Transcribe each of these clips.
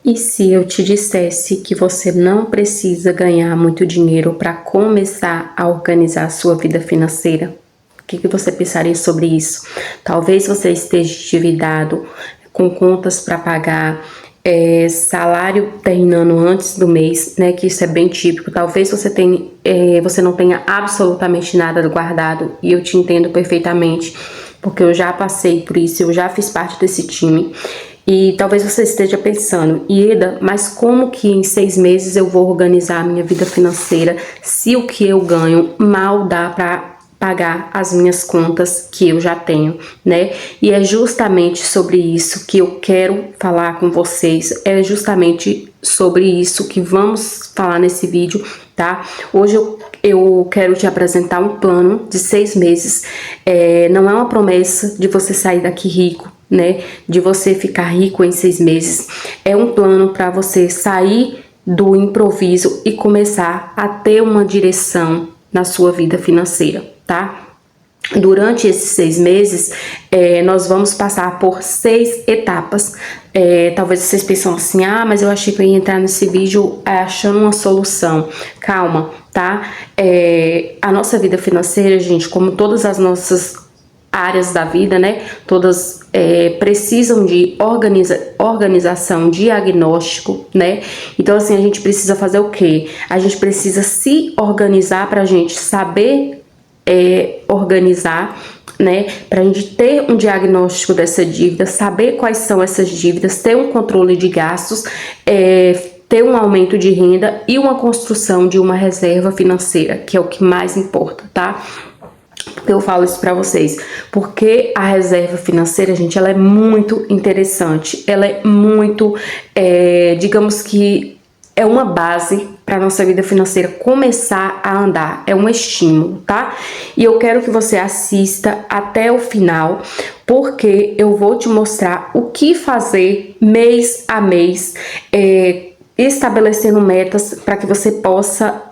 E se eu te dissesse que você não precisa ganhar muito dinheiro para começar a organizar a sua vida financeira? O que você pensaria sobre isso? Talvez você esteja endividado, com contas para pagar, salário terminando antes do mês, né? Que isso é bem típico. Talvez você não tenha absolutamente nada guardado, e eu te entendo perfeitamente, porque eu já passei por isso, eu já fiz parte desse time. E talvez você esteja pensando, Ieda, mas como que em 6 meses eu vou organizar a minha vida financeira se o que eu ganho mal dá para pagar as minhas contas que eu já tenho, né? E é justamente sobre isso que eu quero falar com vocês, é justamente sobre isso que vamos falar nesse vídeo, tá? Hoje eu quero te apresentar um plano de 6 meses, não é uma promessa de você sair daqui rico, né? De você ficar rico em 6 meses, é um plano para você sair do improviso e começar a ter uma direção na sua vida financeira, tá? Durante esses 6 meses, nós vamos passar por 6 etapas. Talvez vocês pensam assim, mas eu achei que eu ia entrar nesse vídeo achando uma solução. Calma, tá? A nossa vida financeira, gente, como todas as nossas áreas da vida, né? Todas precisam de organização, diagnóstico, né? Então, assim, a gente precisa fazer o quê? A gente precisa se organizar pra gente saber organizar, né? Pra gente ter um diagnóstico dessa dívida, saber quais são essas dívidas, ter um controle de gastos, ter um aumento de renda e uma construção de uma reserva financeira, que é o que mais importa, tá? Eu falo isso pra vocês, porque a reserva financeira, gente, ela é muito interessante, ela é muito, digamos que é uma base para nossa vida financeira começar a andar, é um estímulo, tá? E eu quero que você assista até o final, porque eu vou te mostrar o que fazer mês a mês, estabelecendo metas para que você possa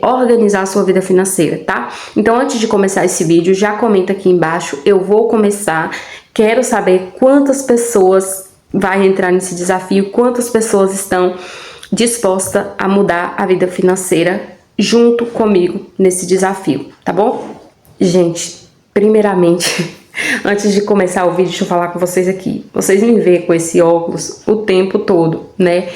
organizar a sua vida financeira, tá? Então, antes de começar esse vídeo, já comenta aqui embaixo, eu vou começar, quero saber quantas pessoas vai entrar nesse desafio, quantas pessoas estão dispostas a mudar a vida financeira junto comigo nesse desafio, tá bom? Gente, primeiramente, antes de começar o vídeo, deixa eu falar com vocês aqui. Vocês me veem com esse óculos o tempo todo, né?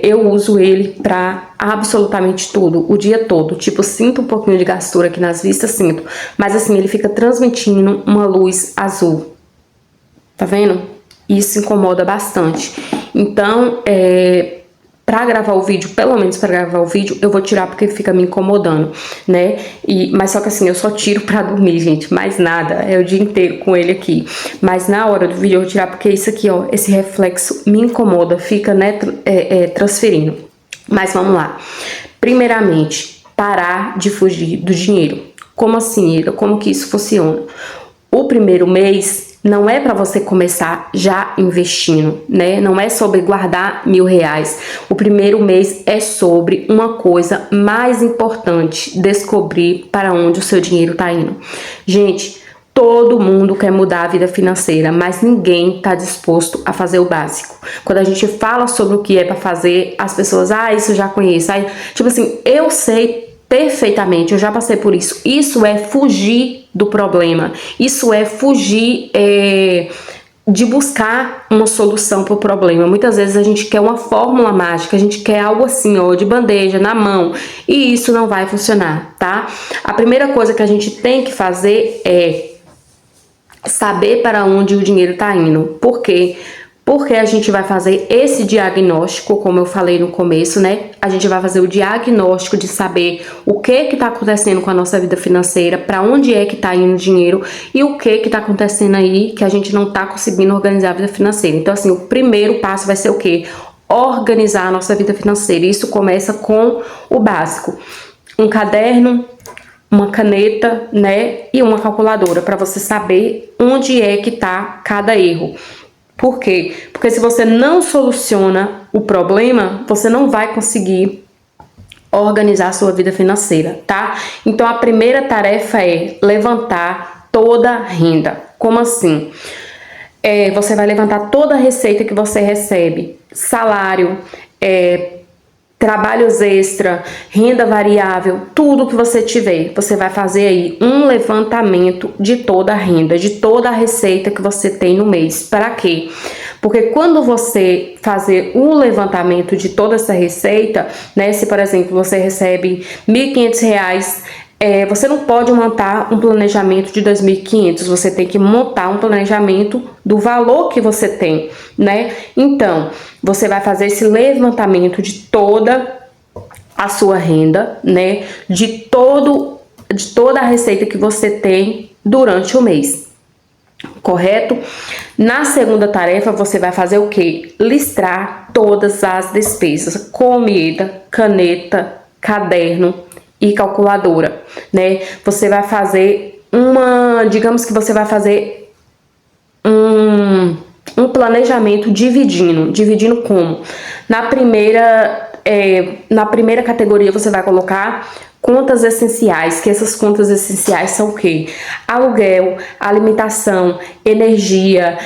Eu uso ele pra absolutamente tudo, o dia todo. Tipo, sinto um pouquinho de gastura aqui nas vistas, sinto. Mas assim, ele fica transmitindo uma luz azul. Tá vendo? Isso incomoda bastante. Então, pra gravar o vídeo, pelo menos pra gravar o vídeo, eu vou tirar porque fica me incomodando, né? Mas só que assim, eu só tiro pra dormir, gente, mais nada, é o dia inteiro com ele aqui. Mas na hora do vídeo eu vou tirar porque isso aqui, ó, esse reflexo me incomoda, fica, né, transferindo. Mas vamos lá. Primeiramente, parar de fugir do dinheiro. Como assim, Ida? Como que isso funciona? O primeiro mês não é para você começar já investindo, né? Não é sobre guardar R$1.000. O primeiro mês é sobre uma coisa mais importante, descobrir para onde o seu dinheiro tá indo. Gente, todo mundo quer mudar a vida financeira, mas ninguém está disposto a fazer o básico. Quando a gente fala sobre o que é para fazer, as pessoas, isso eu já conheço. Tipo assim, eu sei perfeitamente, eu já passei por isso. Isso é fugir do problema. Isso é fugir de buscar uma solução para o problema. Muitas vezes a gente quer uma fórmula mágica, a gente quer algo assim, ó, de bandeja, na mão, e isso não vai funcionar, tá? A primeira coisa que a gente tem que fazer é saber para onde o dinheiro tá indo. Por quê? Porque a gente vai fazer esse diagnóstico, como eu falei no começo, né? A gente vai fazer o diagnóstico de saber o que tá acontecendo com a nossa vida financeira, para onde é que tá indo o dinheiro e o que tá acontecendo aí que a gente não tá conseguindo organizar a vida financeira. Então, assim, o primeiro passo vai ser o quê? Organizar a nossa vida financeira. Isso começa com o básico. Um caderno, uma caneta, né? E uma calculadora para você saber onde é que tá cada erro. Por quê? Porque se você não soluciona o problema, você não vai conseguir organizar a sua vida financeira, tá? Então, a primeira tarefa é levantar toda a renda. Como assim? Você vai levantar toda a receita que você recebe. salário, trabalhos extra, renda variável, tudo que você tiver, você vai fazer aí um levantamento de toda a renda, de toda a receita que você tem no mês. Para quê? Porque quando você fazer um levantamento de toda essa receita, né, se por exemplo você recebe R$ 1.500, você não pode montar um planejamento de 2.500, você tem que montar um planejamento do valor que você tem, né? Então, você vai fazer esse levantamento de toda a sua renda, né? De toda a receita que você tem durante o mês. Correto? Na segunda tarefa, você vai fazer o quê? Listar todas as despesas: comida, caneta, caderno e calculadora, né? Você vai fazer digamos que você vai fazer um planejamento dividindo como? Na primeira categoria você vai colocar contas essenciais, que essas contas essenciais são o quê? Aluguel, alimentação, energia,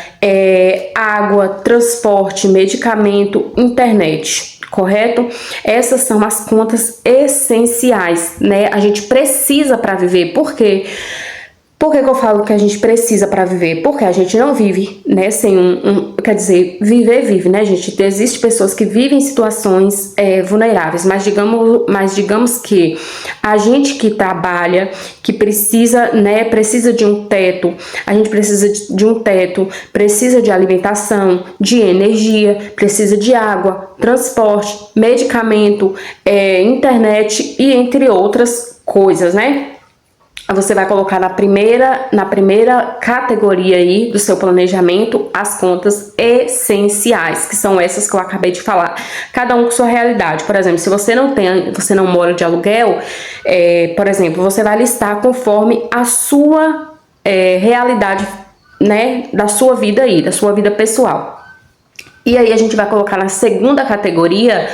água, transporte, medicamento, internet. Correto? Essas são as contas essenciais, né? A gente precisa para viver. Por quê? Por que eu falo que a gente precisa para viver? Porque a gente não vive, né, sem quer dizer, vive, né, gente? Existem pessoas que vivem em situações vulneráveis, mas digamos que a gente que trabalha, que precisa, né, precisa de um teto, a gente precisa de um teto, precisa de alimentação, de energia, precisa de água, transporte, medicamento, internet e entre outras coisas, né? Você vai colocar na primeira categoria aí do seu planejamento as contas essenciais, que são essas que eu acabei de falar. Cada um com sua realidade. Por exemplo, se você não mora de aluguel, por exemplo, você vai listar conforme a sua realidade, né, da sua vida aí, da sua vida pessoal. E aí a gente vai colocar na segunda categoria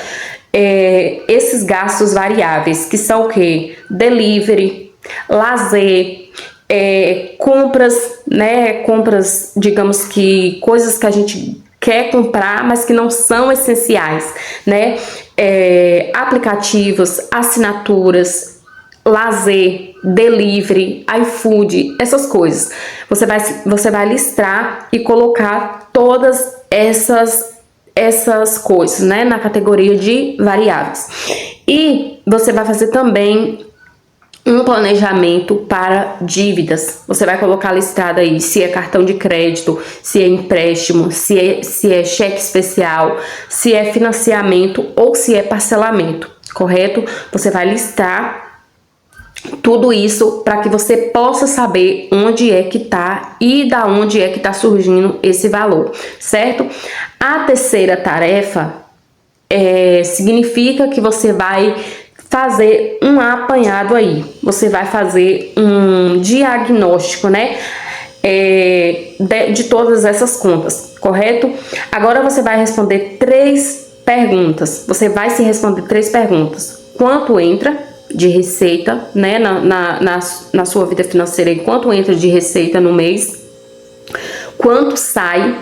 esses gastos variáveis, que são o quê? Delivery, lazer, compras, né? Compras, digamos que coisas que a gente quer comprar, mas que não são essenciais, né? Aplicativos, assinaturas, lazer, delivery, iFood, essas coisas. Você vai listar e colocar todas essas coisas, né, na categoria de variáveis. E você vai fazer também um planejamento para dívidas. Você vai colocar listado aí se é cartão de crédito, se é empréstimo, se é cheque especial, se é financiamento ou se é parcelamento, correto? Você vai listar tudo isso para que você possa saber onde é que tá e da onde é que tá surgindo esse valor, certo? A terceira tarefa significa que você vai fazer um apanhado aí. Você vai fazer um diagnóstico, né? De todas essas contas, correto? Agora você vai responder 3 perguntas. Você vai se responder 3 perguntas. Quanto entra de receita, né? Na sua vida financeira, quanto entra de receita no mês? Quanto sai,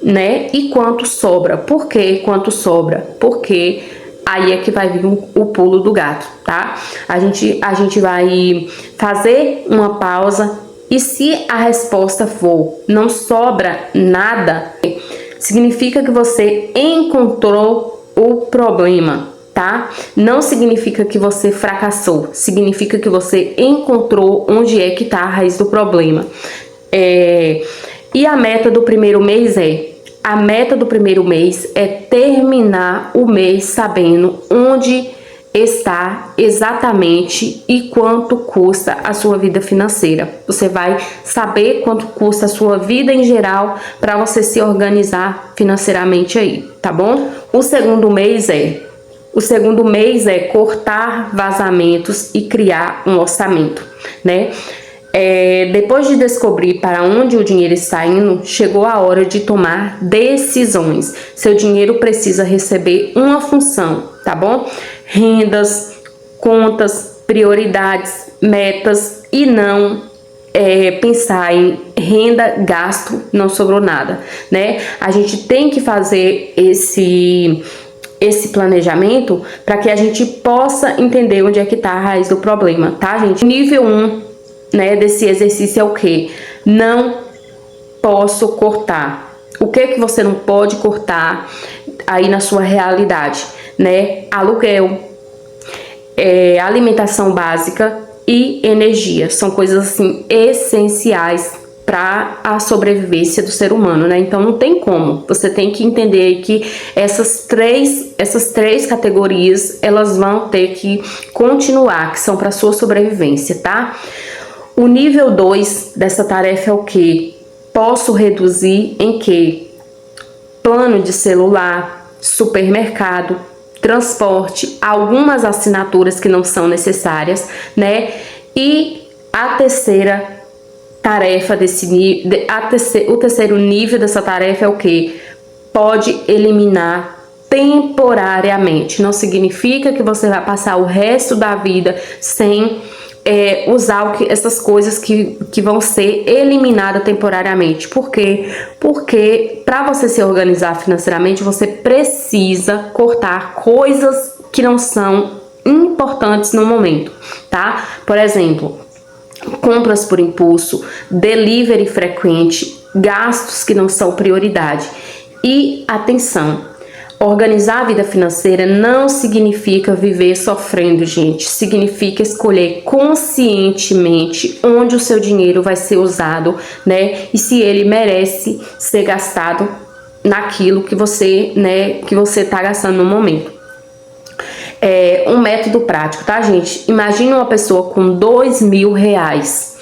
né? E quanto sobra? Por que quanto sobra? Porque aí é que vai vir o pulo do gato, tá? A gente vai fazer uma pausa e se a resposta for não sobra nada, significa que você encontrou o problema, tá? Não significa que você fracassou, significa que você encontrou onde é que tá a raiz do problema. E a meta do primeiro mês A meta do primeiro mês é terminar o mês sabendo onde está exatamente e quanto custa a sua vida financeira. Você vai saber quanto custa a sua vida em geral para você se organizar financeiramente aí, tá bom? O segundo mês é cortar vazamentos e criar um orçamento, né? Depois de descobrir para onde o dinheiro está indo, chegou a hora de tomar decisões. Seu dinheiro precisa receber uma função, tá bom? Rendas, contas, prioridades, metas e não pensar em renda, gasto, não sobrou nada, né? A gente tem que fazer esse planejamento para que a gente possa entender onde é que tá a raiz do problema, tá, gente? Nível 1, né, desse exercício é o quê? Não posso cortar. O que que você não pode cortar aí na sua realidade, né? Aluguel, alimentação básica e energia. São coisas assim essenciais para a sobrevivência do ser humano, né? Então não tem como. Você tem que entender que essas três categorias, elas vão ter que continuar, que são para sua sobrevivência, tá? O nível 2 dessa tarefa é o que? Posso reduzir em que? Plano de celular, supermercado, transporte, algumas assinaturas que não são necessárias, né? E a terceira tarefa o terceiro nível dessa tarefa é o que? Pode eliminar temporariamente. Não significa que você vai passar o resto da vida sem usar essas coisas que vão ser eliminadas temporariamente. Por quê? Porque para você se organizar financeiramente, você precisa cortar coisas que não são importantes no momento, tá? Por exemplo, compras por impulso, delivery frequente, gastos que não são prioridade. E atenção, organizar a vida financeira não significa viver sofrendo, gente. Significa escolher conscientemente onde o seu dinheiro vai ser usado, né? E se ele merece ser gastado naquilo que você, né, que você tá gastando no momento. Um método prático, tá, gente? Imagina uma pessoa com R$2.000.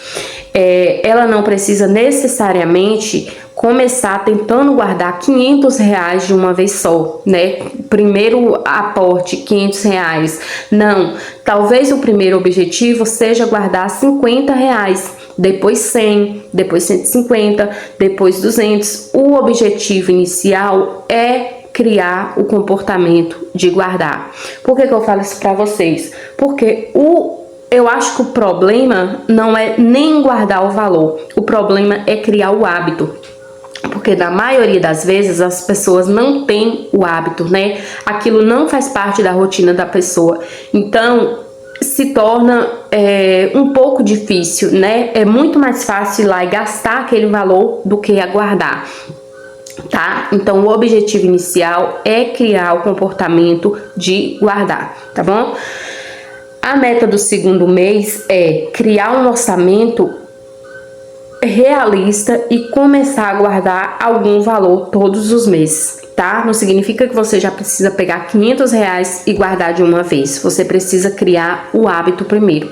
Ela não precisa necessariamente começar tentando guardar R$500 de uma vez só, né? Primeiro aporte R$500. Não, talvez o primeiro objetivo seja guardar R$50, depois 100, depois 150, depois 200. O objetivo inicial é criar o comportamento de guardar. Por que eu falo isso para vocês? Porque eu acho que o problema não é nem guardar o valor, o problema é criar o hábito. Porque na maioria das vezes as pessoas não têm o hábito, né? Aquilo não faz parte da rotina da pessoa. Então se torna um pouco difícil, né? É muito mais fácil ir lá e gastar aquele valor do que aguardar. Tá? Então o objetivo inicial é criar o comportamento de guardar, tá bom? A meta do segundo mês é criar um orçamento realista e começar a guardar algum valor todos os meses, tá? Não significa que você já precisa pegar R$500 e guardar de uma vez. Você precisa criar o hábito primeiro.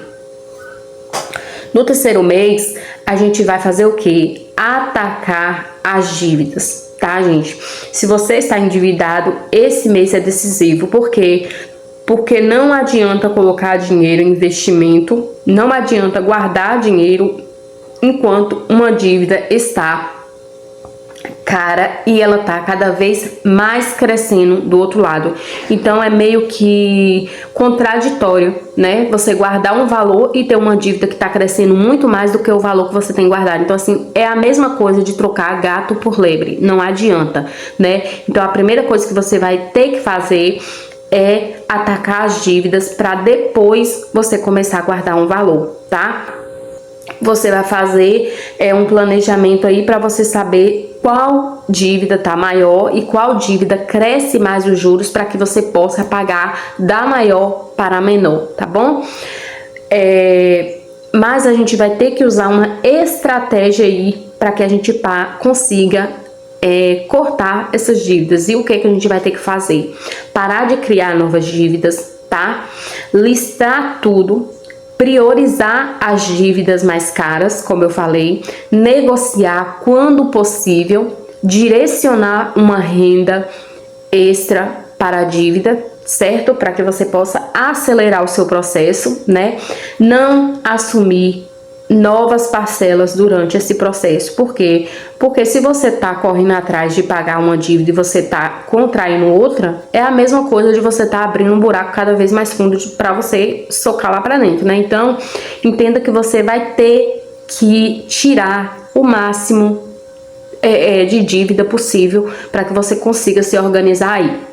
No terceiro mês, a gente vai fazer o quê? Atacar as dívidas, tá, gente? Se você está endividado, esse mês é decisivo. Por quê? Porque não adianta colocar dinheiro em investimento, não adianta guardar dinheiro enquanto uma dívida está cara e ela tá cada vez mais crescendo do outro lado. Então é meio que contraditório, né? Você guardar um valor e ter uma dívida que tá crescendo muito mais do que o valor que você tem guardado. Então assim, é a mesma coisa de trocar gato por lebre, não adianta, né? Então a primeira coisa que você vai ter que fazer é atacar as dívidas para depois você começar a guardar um valor, tá? Você vai fazer um planejamento aí para você saber qual dívida tá maior e qual dívida cresce mais os juros para que você possa pagar da maior para a menor, tá bom? Mas a gente vai ter que usar uma estratégia aí para que a gente consiga cortar essas dívidas. E o que a gente vai ter que fazer? Parar de criar novas dívidas, tá? Listar tudo, priorizar as dívidas mais caras, como eu falei, negociar quando possível, direcionar uma renda extra para a dívida, certo? Para que você possa acelerar o seu processo, né? Não assumir novas parcelas durante esse processo. Por quê? Porque se você tá correndo atrás de pagar uma dívida e você tá contraindo outra, é a mesma coisa de você tá abrindo um buraco cada vez mais fundo para você socar lá para dentro, né? Então, entenda que você vai ter que tirar o máximo de dívida possível para que você consiga se organizar aí.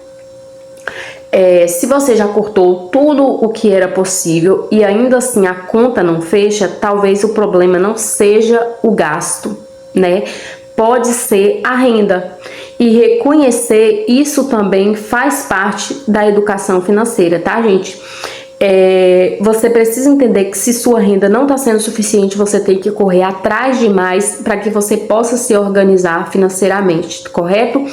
Se você já cortou tudo o que era possível e ainda assim a conta não fecha, talvez o problema não seja o gasto, né? Pode ser a renda. E reconhecer isso também faz parte da educação financeira, tá, gente? Você precisa entender que se sua renda não está sendo suficiente, você tem que correr atrás de mais para que você possa se organizar financeiramente, correto?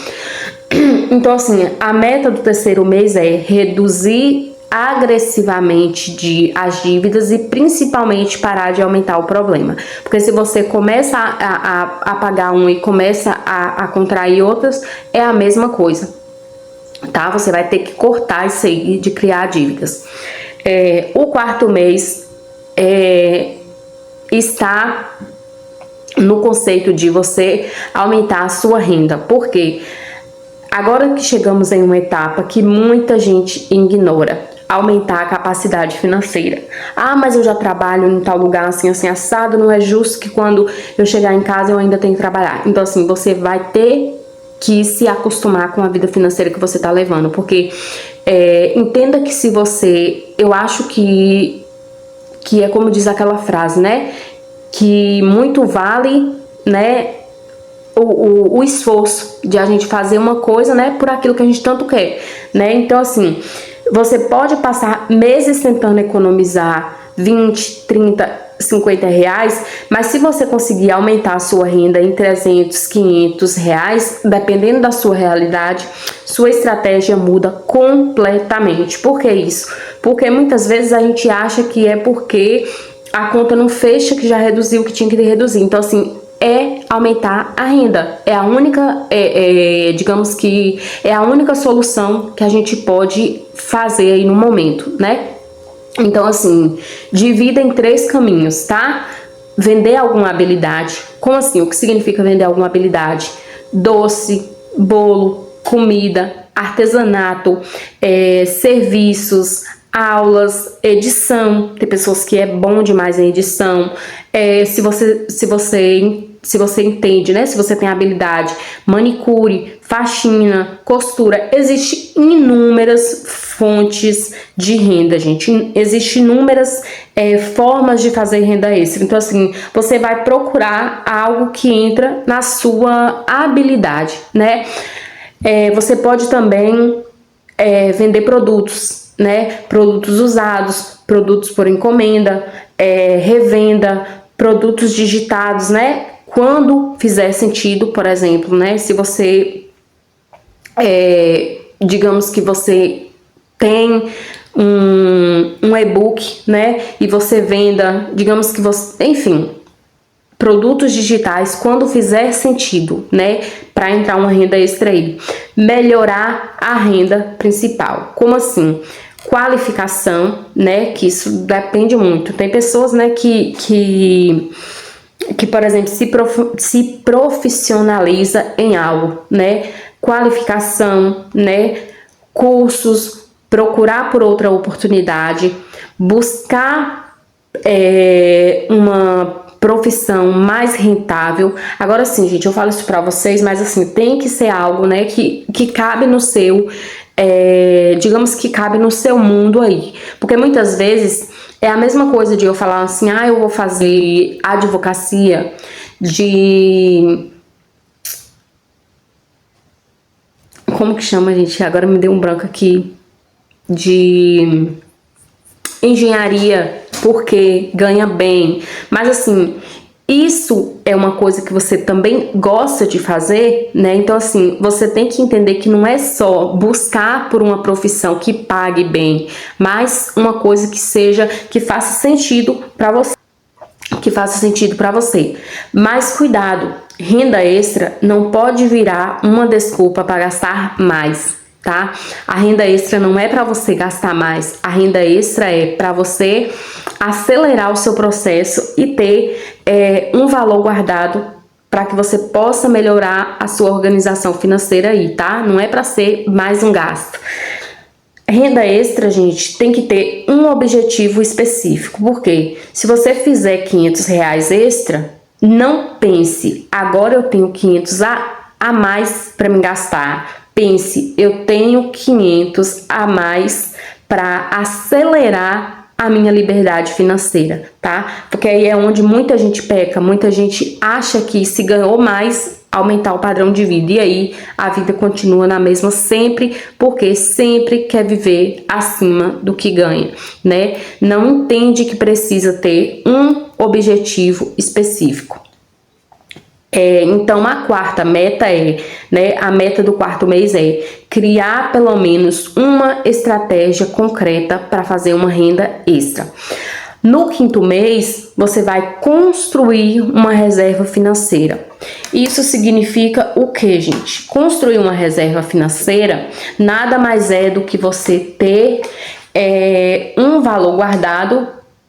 Então, assim, a meta do terceiro mês é reduzir agressivamente as dívidas e principalmente parar de aumentar o problema. Porque se você começa a pagar um e começa a contrair outras, é a mesma coisa, tá? Você vai ter que cortar isso aí de criar dívidas. O quarto mês está no conceito de você aumentar a sua renda. Por quê? Agora que chegamos em uma etapa que muita gente ignora, aumentar a capacidade financeira. Ah, mas eu já trabalho em tal lugar assim, assim, assado, não é justo que quando eu chegar em casa eu ainda tenho que trabalhar. Então, assim, você vai ter que se acostumar com a vida financeira que você tá levando, porque entenda que se você, eu acho que é como diz aquela frase, né, que muito vale, né, o esforço de a gente fazer uma coisa, né, por aquilo que a gente tanto quer, né? Então, assim, você pode passar meses tentando economizar 20, 30, 50 reais, mas se você conseguir aumentar a sua renda em 300, 500 reais, dependendo da sua realidade, sua estratégia muda completamente. Por que isso? Porque muitas vezes a gente acha que é porque a conta não fecha, que já reduziu o que tinha que reduzir. Então, assim, aumentar a renda. É a única, digamos que é a única solução que a gente pode fazer aí no momento, né? Então, assim, divida em 3 caminhos, tá? Vender alguma habilidade. Como assim? O que significa vender alguma habilidade? Doce, bolo, comida, artesanato, serviços, aulas, edição. Tem pessoas que é bom demais em edição. Se você entende, né? Se você tem habilidade, manicure, faxina, costura, existem inúmeras fontes de renda, gente. Existem inúmeras formas de fazer renda extra. Então, assim, você vai procurar algo que entra na sua habilidade, né? Você pode também vender produtos, né? Produtos usados, produtos por encomenda, revenda, produtos digitados, né? Quando fizer sentido, por exemplo, né? Se você, digamos que você tem um e-book, né? E você venda, digamos que você, enfim, produtos digitais, quando fizer sentido, né? Para entrar uma renda extra aí. Melhorar a renda principal. Como assim? Qualificação, né? Que isso depende muito. Tem pessoas, né, que por exemplo, se profissionaliza em algo, né? Qualificação, né? Cursos, procurar por outra oportunidade, buscar uma profissão mais rentável. Agora sim, gente, eu falo isso pra vocês, mas assim, tem que ser algo, né, que cabe no seu, digamos que cabe no seu mundo aí. Porque muitas vezes é a mesma coisa de eu falar assim, eu vou fazer advocacia como que chama, gente? Agora me deu um branco aqui. De engenharia, porque ganha bem. Mas assim, isso é uma coisa que você também gosta de fazer, né? Então, assim, você tem que entender que não é só buscar por uma profissão que pague bem, mas uma coisa que faça sentido para você. Mas cuidado, renda extra não pode virar uma desculpa para gastar mais, tá? A renda extra não é para você gastar mais, a renda extra é para você acelerar o seu processo e ter um valor guardado para que você possa melhorar a sua organização financeira aí, tá? Não é para ser mais um gasto. Renda extra, gente, tem que ter um objetivo específico. Porque se você fizer R$ 500 extra, não pense, agora eu tenho 500 a mais para me gastar. Pense, eu tenho 500 a mais para acelerar a minha liberdade financeira, tá? Porque aí é onde muita gente peca, muita gente acha que se ganhou mais, aumentar o padrão de vida. E aí a vida continua na mesma sempre, porque sempre quer viver acima do que ganha, né? Não entende que precisa ter um objetivo específico. Então, a quarta meta a meta do quarto mês é criar pelo menos uma estratégia concreta para fazer uma renda extra. No quinto mês, você vai construir uma reserva financeira. Isso significa o que, gente? Construir uma reserva financeira nada mais é do que você ter um valor guardado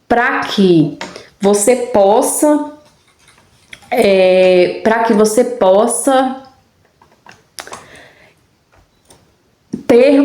para que você possa ter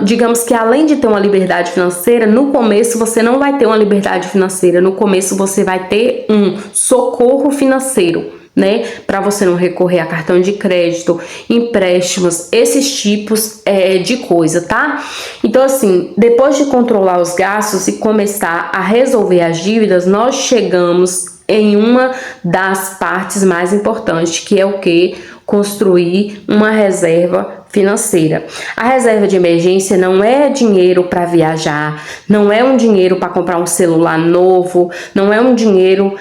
digamos que além de ter uma liberdade financeira, no começo você não vai ter uma liberdade financeira, no começo você vai ter um socorro financeiro, né? Para você não recorrer a cartão de crédito, empréstimos, esses tipos de coisa, tá? Então, assim, depois de controlar os gastos e começar a resolver as dívidas, nós chegamos em uma das partes mais importantes, que é o que? Construir uma reserva financeira. A reserva de emergência não é dinheiro para viajar, não é um dinheiro para comprar um celular novo, não é um dinheiro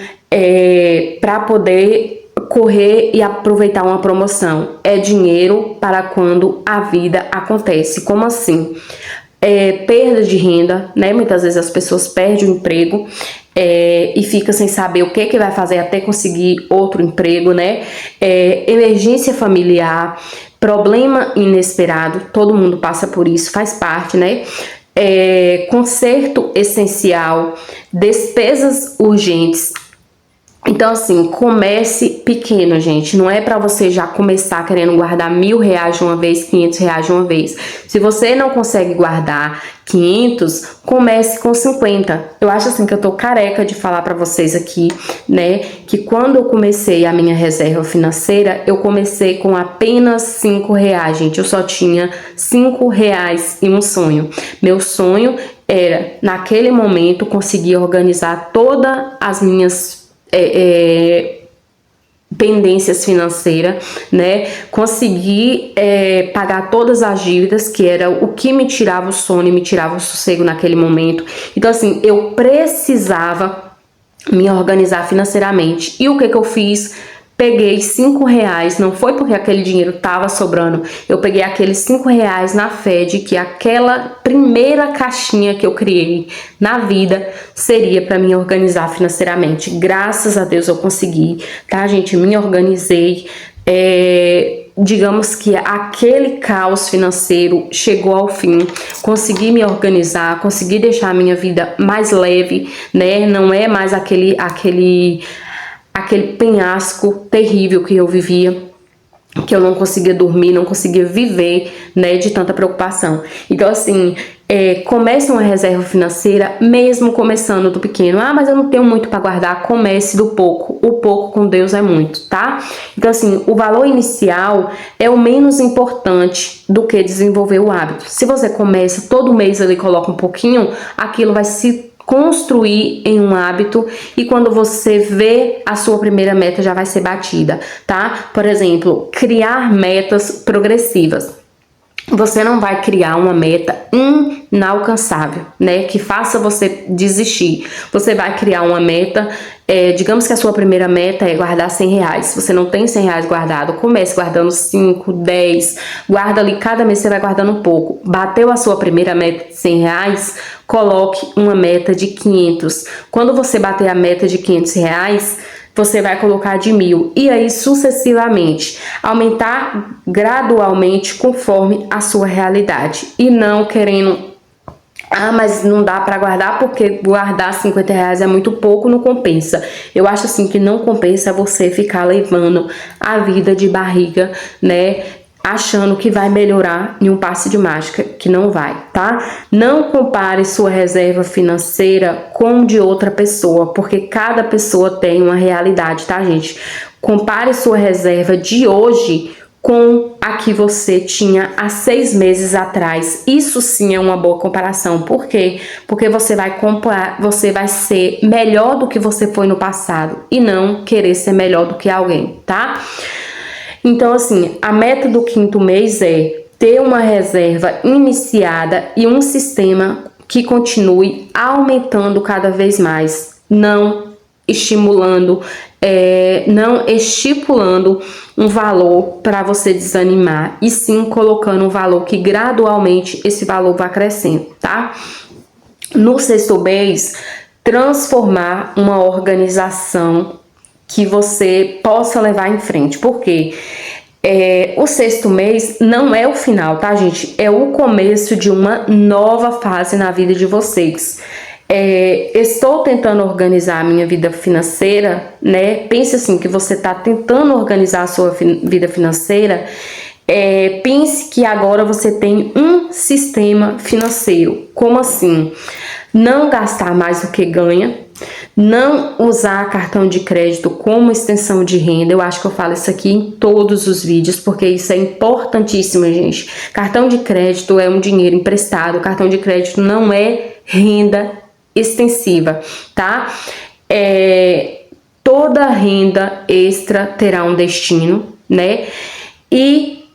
para poder correr e aproveitar uma promoção. É dinheiro para quando a vida acontece. Como assim? Perda de renda, né? Muitas vezes as pessoas perdem o emprego e fica sem saber o que vai fazer até conseguir outro emprego, né? Emergência familiar, problema inesperado, todo mundo passa por isso, faz parte, né? Conserto essencial, despesas urgentes. Então, assim, comece pequeno, gente. Não é para você já começar querendo guardar R$ 1.000 de uma vez, R$ 500 de uma vez. Se você não consegue guardar 500, comece com 50. Eu acho assim que eu tô careca de falar para vocês aqui, né? Que quando eu comecei a minha reserva financeira, eu comecei com apenas R$ 5, gente. Eu só tinha R$ 5 e um sonho. Meu sonho era, naquele momento, conseguir organizar todas as minhas pendências financeiras, né? Conseguir pagar todas as dívidas, que era o que me tirava o sono e me tirava o sossego naquele momento. Então, assim, eu precisava me organizar financeiramente. E o que eu fiz? Peguei R$ 5, não foi porque aquele dinheiro estava sobrando, eu peguei aqueles R$ 5 na fé de que aquela primeira caixinha que eu criei na vida seria para me organizar financeiramente. Graças a Deus eu consegui, tá, gente? Me organizei. Digamos que aquele caos financeiro chegou ao fim, consegui me organizar, consegui deixar a minha vida mais leve, né? Não é mais aquele penhasco terrível que eu vivia, que eu não conseguia dormir, não conseguia viver, né, de tanta preocupação. Então, assim, comece uma reserva financeira, mesmo começando do pequeno. Ah, mas eu não tenho muito para guardar. Comece do pouco. O pouco com Deus é muito, tá? Então, assim, o valor inicial é o menos importante do que desenvolver o hábito. Se você começa todo mês ali, coloca um pouquinho, aquilo vai se construir em um hábito, e quando você vê, a sua primeira meta já vai ser batida, tá? Por exemplo, criar metas progressivas. Você não vai criar uma meta inalcançável, né? Que faça você desistir. Você vai criar uma meta, digamos que a sua primeira meta é guardar R$ 100. Se você não tem R$ 100 guardado, comece guardando 5, 10, guarda ali, cada mês você vai guardando um pouco. Bateu a sua primeira meta de R$ 100, coloque uma meta de 500. Quando você bater a meta de R$ 500, você vai colocar de 1.000 e aí sucessivamente, aumentar gradualmente conforme a sua realidade, e não querendo, mas não dá para guardar porque guardar R$ 50 é muito pouco, não compensa. Eu acho assim que não compensa você ficar levando a vida de barriga, né? achando que vai melhorar em um passe de mágica, que não vai, tá? Não compare sua reserva financeira com de outra pessoa, porque cada pessoa tem uma realidade, tá, gente? Compare sua reserva de hoje com a que você tinha há 6 meses atrás. Isso sim é uma boa comparação. Por quê? Porque você vai comparar, você vai ser melhor do que você foi no passado e não querer ser melhor do que alguém, tá? Então, assim, a meta do 5º mês é ter uma reserva iniciada e um sistema que continue aumentando cada vez mais, não estimulando, não estipulando um valor para você desanimar, e sim colocando um valor que gradualmente esse valor vai crescendo, tá? No 6º mês, transformar uma organização que você possa levar em frente. Por quê? O 6º mês não é o final, tá, gente? É o começo de uma nova fase na vida de vocês. Estou tentando organizar a minha vida financeira, né? Pense assim, que você está tentando organizar a sua vida financeira. Pense que agora você tem um sistema financeiro. Como assim? Não gastar mais do que ganha, não usar cartão de crédito como extensão de renda. Eu acho que eu falo isso aqui em todos os vídeos, porque isso é importantíssimo, gente. Cartão de crédito é um dinheiro emprestado, cartão de crédito não é renda extensiva, tá? Toda renda extra terá um destino, né? E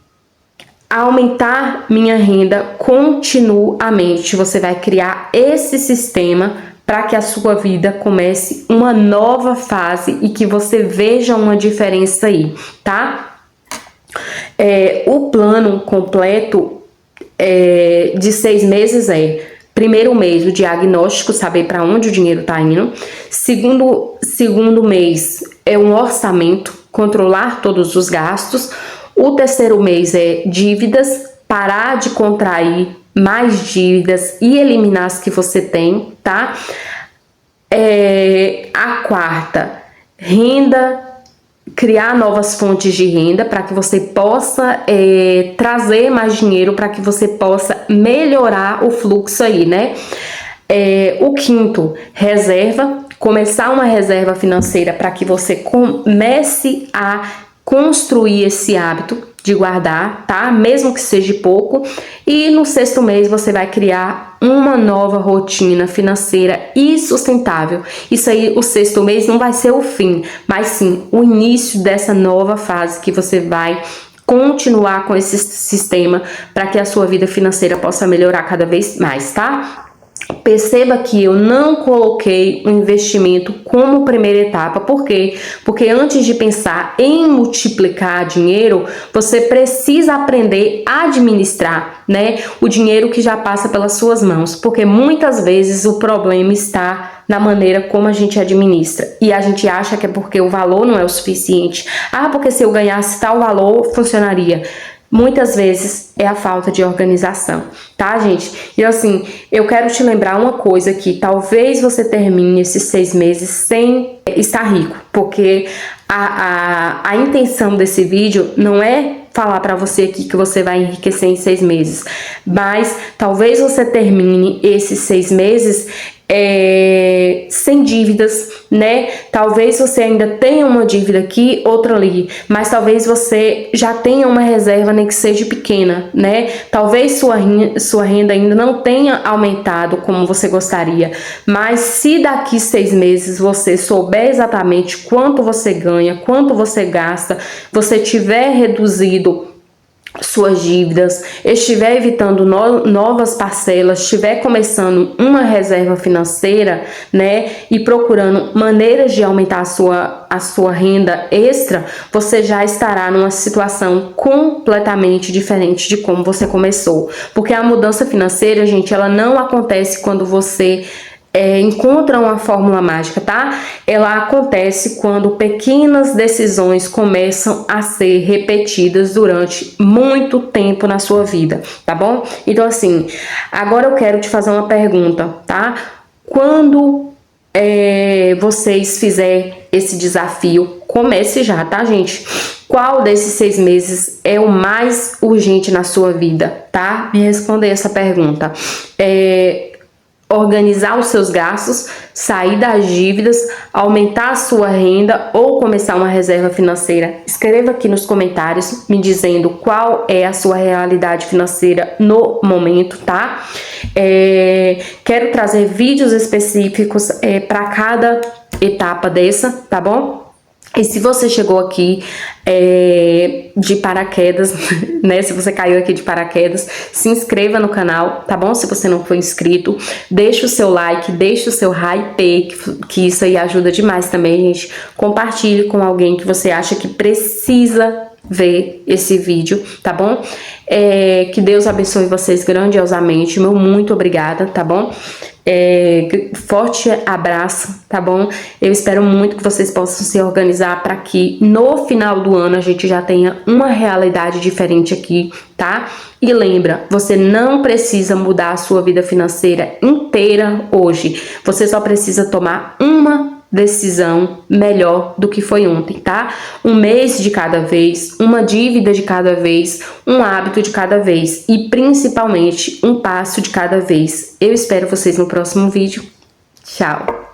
aumentar minha renda continuamente. Você vai criar esse sistema para que a sua vida comece uma nova fase e que você veja uma diferença aí, tá? O plano completo de 6 meses primeiro mês, o diagnóstico, saber para onde o dinheiro está indo. Segundo mês é um orçamento, controlar todos os gastos. O 3º mês é dívidas, parar de contrair mais dívidas e eliminar as que você tem, tá? A 4ª, renda, criar novas fontes de renda para que você possa trazer mais dinheiro, para que você possa melhorar o fluxo aí, né? O 5º, reserva, começar uma reserva financeira para que você comece a construir esse hábito de guardar, tá? Mesmo que seja pouco. E no 6º mês você vai criar uma nova rotina financeira e sustentável. Isso aí, o 6º mês não vai ser o fim, mas sim o início dessa nova fase que você vai continuar com esse sistema para que a sua vida financeira possa melhorar cada vez mais, tá? Perceba que eu não coloquei o investimento como primeira etapa. Por quê? Porque antes de pensar em multiplicar dinheiro, você precisa aprender a administrar, né? O dinheiro que já passa pelas suas mãos. Porque muitas vezes o problema está na maneira como a gente administra. E a gente acha que é porque o valor não é o suficiente. Porque se eu ganhasse tal valor, funcionaria. Muitas vezes é a falta de organização, tá, gente? E assim, eu quero te lembrar uma coisa que talvez você termine esses 6 meses sem estar rico, porque a intenção desse vídeo não é falar para você aqui que você vai enriquecer em 6 meses, mas talvez você termine esses 6 meses sem dívidas, né? Talvez você ainda tenha uma dívida aqui, outra ali, mas talvez você já tenha uma reserva, nem que seja pequena, né? Talvez sua renda ainda não tenha aumentado como você gostaria, mas se daqui 6 meses você souber exatamente quanto você ganha, quanto você gasta, você tiver reduzido suas dívidas, estiver evitando novas parcelas, estiver começando uma reserva financeira, né, e procurando maneiras de aumentar a sua renda extra, você já estará numa situação completamente diferente de como você começou. Porque a mudança financeira, gente, ela não acontece quando você encontra uma fórmula mágica, tá? Ela acontece quando pequenas decisões começam a ser repetidas durante muito tempo na sua vida, tá bom? Então assim, agora eu quero te fazer uma pergunta, tá? Quando vocês fizerem esse desafio, comece já, tá, gente? Qual desses 6 meses é o mais urgente na sua vida, tá? Me responder essa pergunta. Organizar os seus gastos, sair das dívidas, aumentar a sua renda ou começar uma reserva financeira? Escreva aqui nos comentários me dizendo qual é a sua realidade financeira no momento, tá? Quero trazer vídeos específicos para cada etapa dessa, tá bom? E se você chegou aqui de paraquedas, né? Se você caiu aqui de paraquedas, se inscreva no canal, tá bom? Se você não for inscrito, deixa o seu like, deixa o seu hype, que isso aí ajuda demais também, gente. Compartilhe com alguém que você acha que precisa ver esse vídeo, tá bom? Que Deus abençoe vocês grandiosamente, meu muito obrigada, tá bom? Forte abraço, tá bom? Eu espero muito que vocês possam se organizar para que no final do ano a gente já tenha uma realidade diferente aqui, tá? E lembra, você não precisa mudar a sua vida financeira inteira hoje. Você só precisa tomar uma decisão melhor do que foi ontem, tá? Um mês de cada vez, uma dívida de cada vez, um hábito de cada vez e principalmente um passo de cada vez. Eu espero vocês no próximo vídeo. Tchau!